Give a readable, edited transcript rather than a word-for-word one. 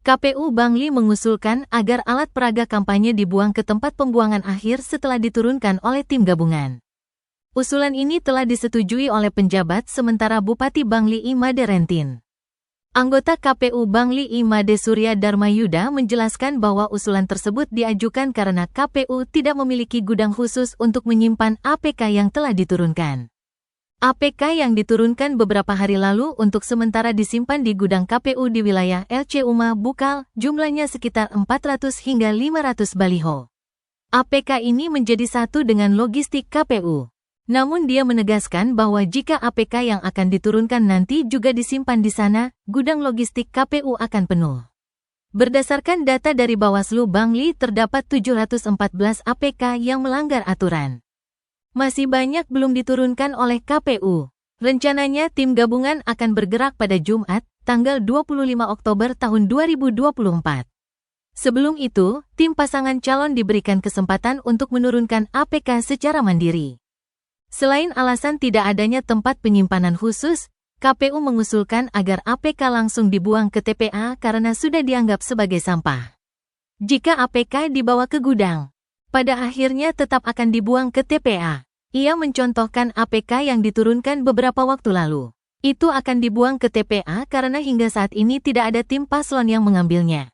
KPU Bangli mengusulkan agar alat peraga kampanye dibuang ke tempat pembuangan akhir setelah diturunkan oleh tim gabungan. Usulan ini telah disetujui oleh penjabat sementara Bupati Bangli Imade Rentin. Anggota KPU Bangli Imade Surya Dharmayuda menjelaskan bahwa usulan tersebut diajukan karena KPU tidak memiliki gudang khusus untuk menyimpan APK yang telah diturunkan. APK yang diturunkan beberapa hari lalu untuk sementara disimpan di gudang KPU di wilayah LC Uma Bukal, jumlahnya sekitar 400 hingga 500 baliho. APK ini menjadi satu dengan logistik KPU. Namun dia menegaskan bahwa jika APK yang akan diturunkan nanti juga disimpan di sana, gudang logistik KPU akan penuh. Berdasarkan data dari Bawaslu Bangli terdapat 714 APK yang melanggar aturan. Masih banyak belum diturunkan oleh KPU. Rencananya tim gabungan akan bergerak pada Jumat, tanggal 25 Oktober tahun 2024. Sebelum itu, tim pasangan calon diberikan kesempatan untuk menurunkan APK secara mandiri. Selain alasan tidak adanya tempat penyimpanan khusus, KPU mengusulkan agar APK langsung dibuang ke TPA karena sudah dianggap sebagai sampah. Jika APK dibawa ke gudang, pada akhirnya tetap akan dibuang ke TPA. Ia mencontohkan APK yang diturunkan beberapa waktu lalu. Itu akan dibuang ke TPA karena hingga saat ini tidak ada tim paslon yang mengambilnya.